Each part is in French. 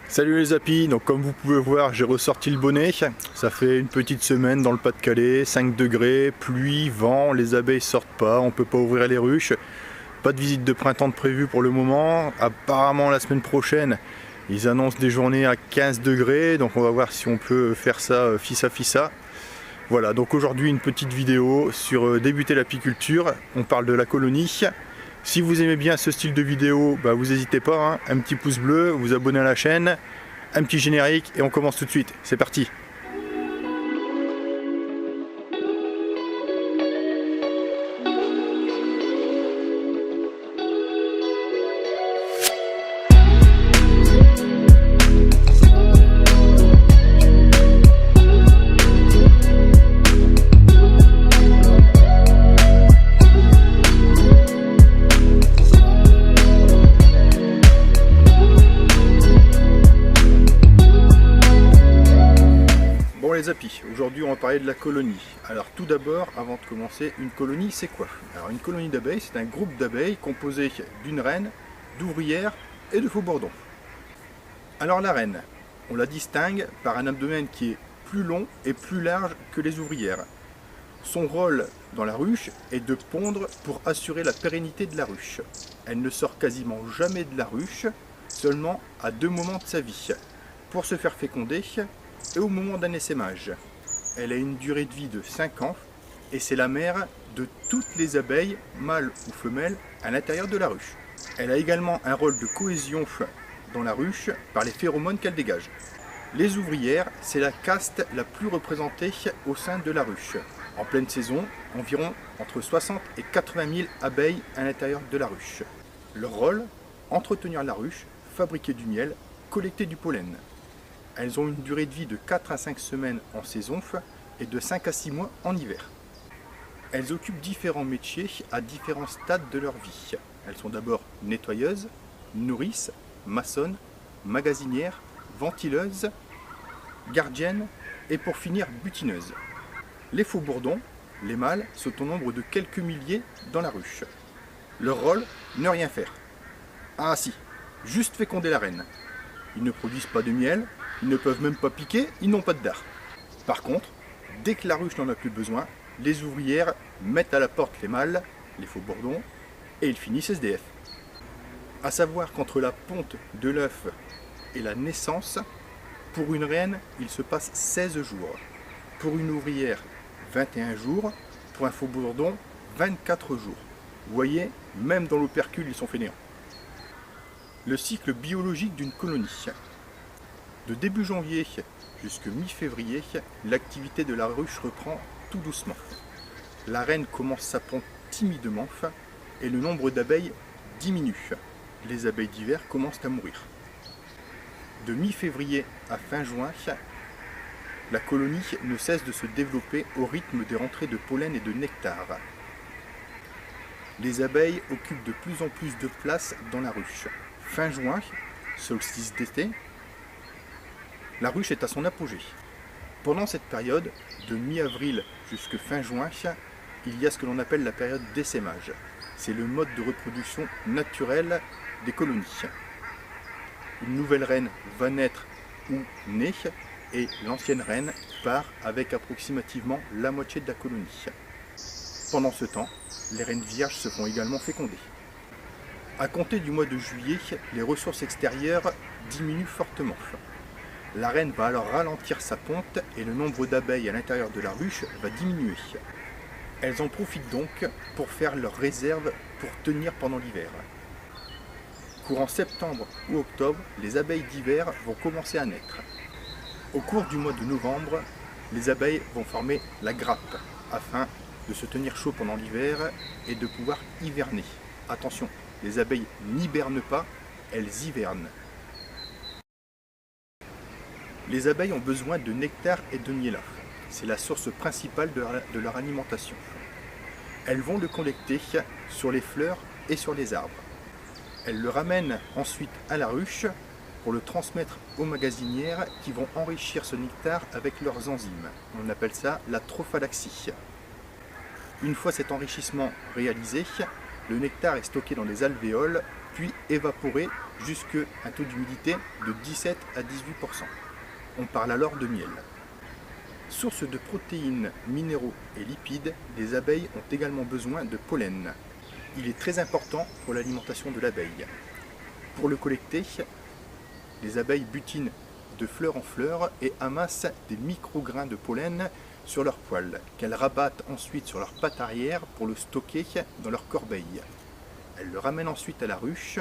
Salut les apis, donc comme vous pouvez voir j'ai ressorti le bonnet. Ça fait une petite semaine dans le Pas-de-Calais, 5 degrés, pluie, vent, les abeilles sortent pas, on peut pas ouvrir les ruches. Pas de visite de printemps de prévu pour le moment. Apparemment la semaine prochaine ils annoncent des journées à 15 degrés, donc on va voir si on peut faire ça fissa. Voilà, donc aujourd'hui une petite vidéo sur débuter l'apiculture. On parle de la colonie. Si vous aimez bien ce style de vidéo, vous n'hésitez pas, hein, un petit pouce bleu, vous abonnez à la chaîne, un petit générique et on commence tout de suite. C'est parti! Les apis, aujourd'hui on va parler de la colonie. Alors tout d'abord, avant de commencer, une colonie c'est quoi? Alors une colonie d'abeilles, c'est un groupe d'abeilles composé d'une reine, d'ouvrières et de faux bourdons. Alors la reine, on la distingue par un abdomen qui est plus long et plus large que les ouvrières. Son rôle dans la ruche est de pondre pour assurer la pérennité de la ruche. Elle ne sort quasiment jamais de la ruche, seulement à deux moments de sa vie, pour se faire féconder et au moment d'un essaimage. Elle a une durée de vie de 5 ans et c'est la mère de toutes les abeilles, mâles ou femelles, à l'intérieur de la ruche. Elle a également un rôle de cohésion dans la ruche par les phéromones qu'elle dégage. Les ouvrières, c'est la caste la plus représentée au sein de la ruche. En pleine saison, environ entre 60 et 80 000 abeilles à l'intérieur de la ruche. Leur rôle, entretenir la ruche, fabriquer du miel, collecter du pollen. Elles ont une durée de vie de 4 à 5 semaines en saison et de 5 à 6 mois en hiver. Elles occupent différents métiers à différents stades de leur vie. Elles sont d'abord nettoyeuses, nourrices, maçonnes, magasinières, ventileuses, gardiennes et pour finir butineuses. Les faux bourdons, les mâles, sont au nombre de quelques milliers dans la ruche. Leur rôle, ne rien faire. Ah si, juste féconder la reine. Ils ne produisent pas de miel, ils ne peuvent même pas piquer, ils n'ont pas de dard. Par contre, dès que la ruche n'en a plus besoin, les ouvrières mettent à la porte les mâles, les faux bourdons, et ils finissent SDF. A savoir qu'entre la ponte de l'œuf et la naissance, pour une reine, il se passe 16 jours. Pour une ouvrière, 21 jours. Pour un faux bourdon, 24 jours. Vous voyez, même dans l'opercule, ils sont fainéants. Le cycle biologique d'une colonie. De début janvier jusqu'à mi-février, l'activité de la ruche reprend tout doucement. La reine commence sa ponte timidement et le nombre d'abeilles diminue. Les abeilles d'hiver commencent à mourir. De mi-février à fin juin, la colonie ne cesse de se développer au rythme des rentrées de pollen et de nectar. Les abeilles occupent de plus en plus de place dans la ruche. Fin juin, solstice d'été, la ruche est à son apogée. Pendant cette période, de mi-avril jusqu'à fin juin, il y a ce que l'on appelle la période d'essaimage. C'est le mode de reproduction naturel des colonies. Une nouvelle reine va naître ou naît et l'ancienne reine part avec approximativement la moitié de la colonie. Pendant ce temps, les reines vierges se font également féconder. À compter du mois de juillet, les ressources extérieures diminuent fortement. La reine va alors ralentir sa ponte et le nombre d'abeilles à l'intérieur de la ruche va diminuer. Elles en profitent donc pour faire leurs réserves pour tenir pendant l'hiver. Courant septembre ou octobre, les abeilles d'hiver vont commencer à naître. Au cours du mois de novembre, les abeilles vont former la grappe afin de se tenir chaud pendant l'hiver et de pouvoir hiverner. Attention, les abeilles n'hibernent pas, elles hivernent. Les abeilles ont besoin de nectar et de miel. C'est la source principale de leur alimentation. Elles vont le collecter sur les fleurs et sur les arbres. Elles le ramènent ensuite à la ruche pour le transmettre aux magasinières qui vont enrichir ce nectar avec leurs enzymes. On appelle ça la trophalaxie. Une fois cet enrichissement réalisé, le nectar est stocké dans les alvéoles puis évaporer jusqu'à un taux d'humidité de 17 à 18%. On parle alors de miel. Source de protéines, minéraux et lipides, les abeilles ont également besoin de pollen. Il est très important pour l'alimentation de l'abeille. Pour le collecter, les abeilles butinent de fleur en fleur et amassent des micro-grains de pollen sur leurs poils, qu'elles rabattent ensuite sur leurs pattes arrière pour le stocker dans leur corbeille. Elles le ramènent ensuite à la ruche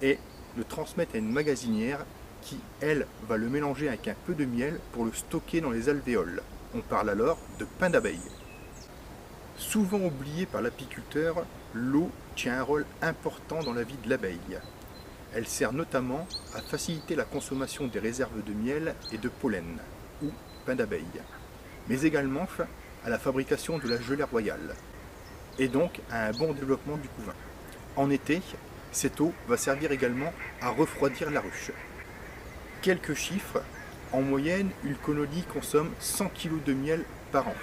et le transmettent à une magasinière qui, elle, va le mélanger avec un peu de miel pour le stocker dans les alvéoles. On parle alors de pain d'abeille. Souvent oubliée par l'apiculteur, l'eau tient un rôle important dans la vie de l'abeille. Elle sert notamment à faciliter la consommation des réserves de miel et de pollen, ou pain d'abeille, mais également à la fabrication de la gelée royale, et donc à un bon développement du couvain. En été, cette eau va servir également à refroidir la ruche. Quelques chiffres, en moyenne, une colonie consomme 100 kg de miel par an,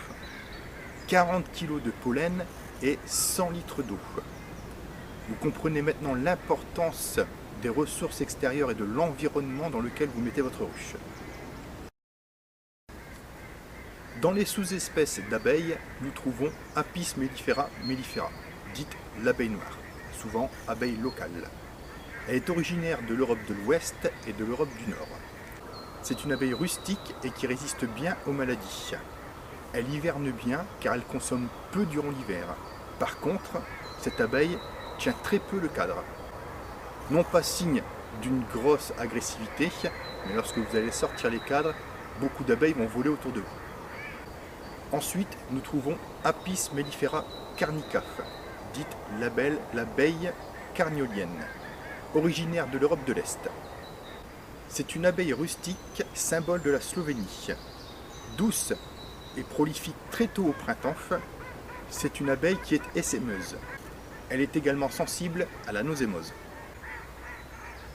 40 kg de pollen et 100 litres d'eau. Vous comprenez maintenant l'importance des ressources extérieures et de l'environnement dans lequel vous mettez votre ruche. Dans les sous-espèces d'abeilles, nous trouvons Apis mellifera mellifera, dite l'abeille noire, souvent abeille locale. Elle est originaire de l'Europe de l'Ouest et de l'Europe du Nord. C'est une abeille rustique et qui résiste bien aux maladies. Elle hiverne bien car elle consomme peu durant l'hiver. Par contre, cette abeille tient très peu le cadre. Non pas signe d'une grosse agressivité, mais lorsque vous allez sortir les cadres, beaucoup d'abeilles vont voler autour de vous. Ensuite, nous trouvons Apis mellifera carnicaf, dite l'abeille carniolienne, originaire de l'Europe de l'Est. C'est une abeille rustique, symbole de la Slovénie. Douce et prolifique très tôt au printemps, c'est une abeille qui est essaimeuse. Elle est également sensible à la nosémose.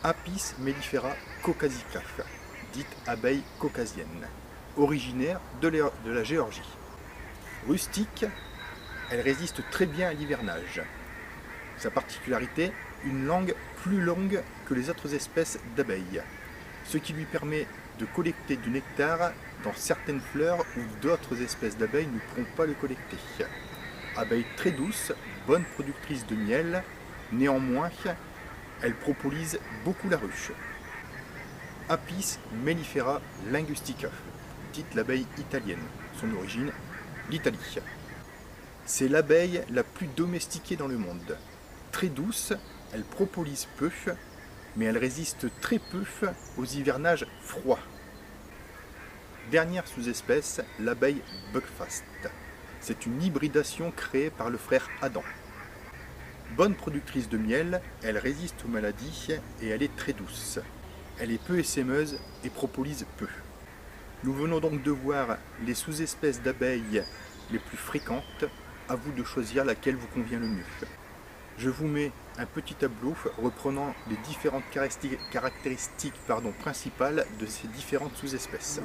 Apis mellifera caucasicaf, dite abeille caucasienne, originaire de la Géorgie. Rustique, elle résiste très bien à l'hivernage. Sa particularité, une langue plus longue que les autres espèces d'abeilles, ce qui lui permet de collecter du nectar dans certaines fleurs où d'autres espèces d'abeilles ne pourront pas le collecter. Abeille très douce, bonne productrice de miel, néanmoins, elle propollise beaucoup la ruche. Apis mellifera linguistica, dite l'abeille italienne, son origine, l'Italie. C'est l'abeille la plus domestiquée dans le monde. Très douce, elle propollise peu, mais elle résiste très peu aux hivernages froids. Dernière sous-espèce, l'abeille buckfast. C'est une hybridation créée par le frère Adam. Bonne productrice de miel, elle résiste aux maladies et elle est très douce. Elle est peu essaimeuse et propollise peu. Nous venons donc de voir les sous-espèces d'abeilles les plus fréquentes. À vous de choisir laquelle vous convient le mieux. Je vous mets un petit tableau reprenant les différentes caractéristiques principales de ces différentes sous-espèces.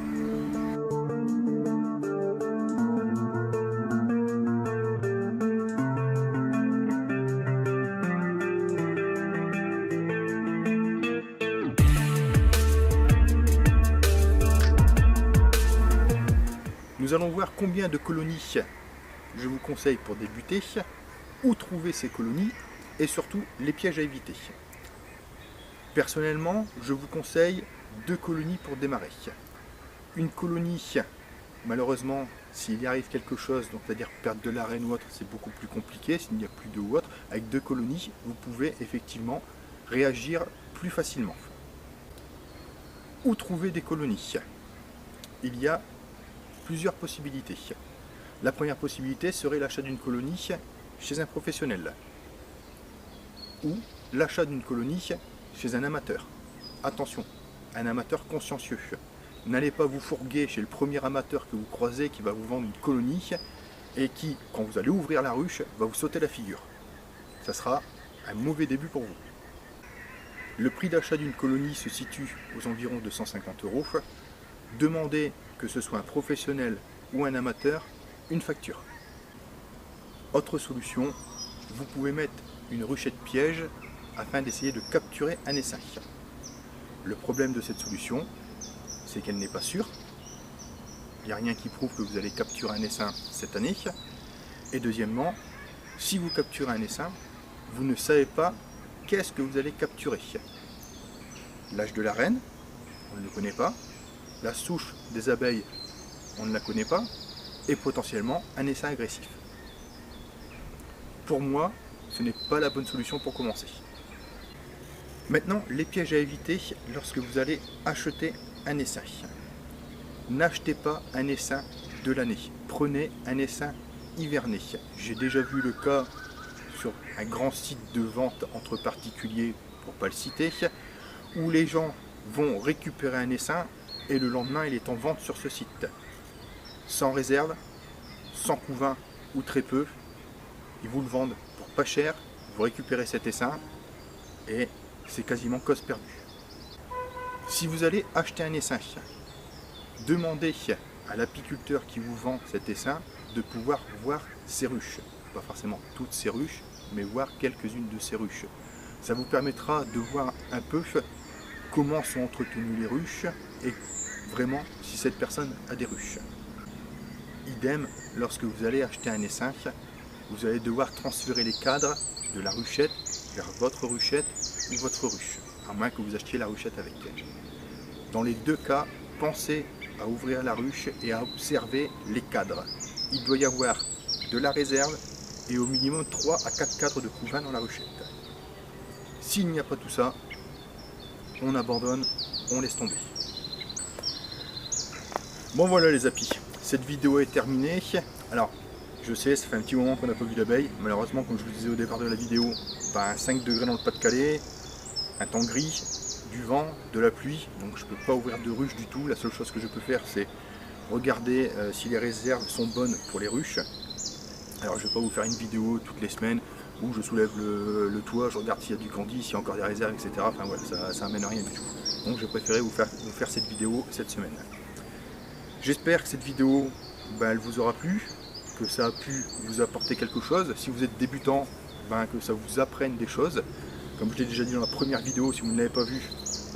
Nous allons voir combien de colonies je vous conseille pour débuter, où trouver ces colonies et surtout les pièges à éviter. Personnellement, je vous conseille 2 colonies pour démarrer. Une colonie, malheureusement, s'il y arrive quelque chose, donc c'est-à-dire perte de la reine ou autre, c'est beaucoup plus compliqué, s'il n'y a plus d'eau ou autre. Avec 2 colonies, vous pouvez effectivement réagir plus facilement. Où trouver des colonies? Il y a plusieurs possibilités. La première possibilité serait l'achat d'une colonie chez un professionnel ou l'achat d'une colonie chez un amateur. Attention, un amateur consciencieux. N'allez pas vous fourguer chez le premier amateur que vous croisez qui va vous vendre une colonie et qui, quand vous allez ouvrir la ruche, va vous sauter la figure. Ça sera un mauvais début pour vous. Le prix d'achat d'une colonie se situe aux environs de 150 €. Demandez, que ce soit un professionnel ou un amateur, une facture. Autre solution, vous pouvez mettre une ruchette piège afin d'essayer de capturer un essaim. Le problème de cette solution, c'est qu'elle n'est pas sûre. Il n'y a rien qui prouve que vous allez capturer un essaim cette année. Et deuxièmement, si vous capturez un essaim, vous ne savez pas qu'est-ce que vous allez capturer. L'âge de la reine, on ne le connaît pas. La souche des abeilles, on ne la connaît pas. Et potentiellement un essaim agressif. Pour moi, ce n'est pas la bonne solution pour commencer. Maintenant, les pièges à éviter lorsque vous allez acheter un essaim. N'achetez pas un essaim de l'année. Prenez un essaim hiverné. J'ai déjà vu le cas sur un grand site de vente entre particuliers, pour ne pas le citer, où les gens vont récupérer un essaim et le lendemain il est en vente sur ce site. Sans réserve, sans couvain ou très peu. Ils vous le vendent pour pas cher, vous récupérez cet essaim et c'est quasiment cause perdue. Si vous allez acheter un essaim, demandez à l'apiculteur qui vous vend cet essaim de pouvoir voir ses ruches. Pas forcément toutes ses ruches, mais voir quelques-unes de ses ruches. Ça vous permettra de voir un peu comment sont entretenues les ruches et vraiment si cette personne a des ruches. Idem, lorsque vous allez acheter un essaim, vous allez devoir transférer les cadres de la ruchette vers votre ruchette ou votre ruche, à moins que vous achetiez la ruchette avec. Dans les deux cas, pensez à ouvrir la ruche et à observer les cadres. Il doit y avoir de la réserve et au minimum 3 à 4 cadres de couvain dans la ruchette. S'il n'y a pas tout ça, on abandonne, on laisse tomber. Bon voilà les apis, cette vidéo est terminée. Alors, je sais, ça fait un petit moment qu'on n'a pas vu d'abeilles. Malheureusement, comme je vous disais au départ de la vidéo, 5 degrés dans le Pas-de-Calais, un temps gris, du vent, de la pluie, donc je ne peux pas ouvrir de ruche du tout. La seule chose que je peux faire, c'est regarder si les réserves sont bonnes pour les ruches. Alors je ne vais pas vous faire une vidéo toutes les semaines où je soulève le toit, je regarde s'il y a du candy, s'il y a encore des réserves, etc. Enfin voilà, ça n'amène rien du tout. Donc je préférais vous faire cette vidéo cette semaine. J'espère que cette vidéo, elle vous aura plu, que ça a pu vous apporter quelque chose. Si vous êtes débutant, que ça vous apprenne des choses. Comme je l'ai déjà dit dans la première vidéo, si vous ne l'avez pas vue,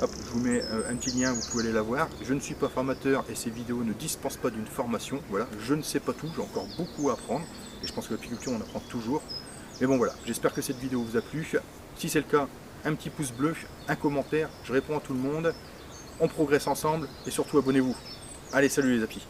hop, je vous mets un petit lien, vous pouvez aller la voir. Je ne suis pas formateur et ces vidéos ne dispensent pas d'une formation. Voilà, je ne sais pas tout, j'ai encore beaucoup à apprendre. Et je pense que l'apiculture, on apprend toujours. Mais bon voilà, j'espère que cette vidéo vous a plu. Si c'est le cas, un petit pouce bleu, un commentaire, je réponds à tout le monde. On progresse ensemble et surtout abonnez-vous. Allez, salut les apis.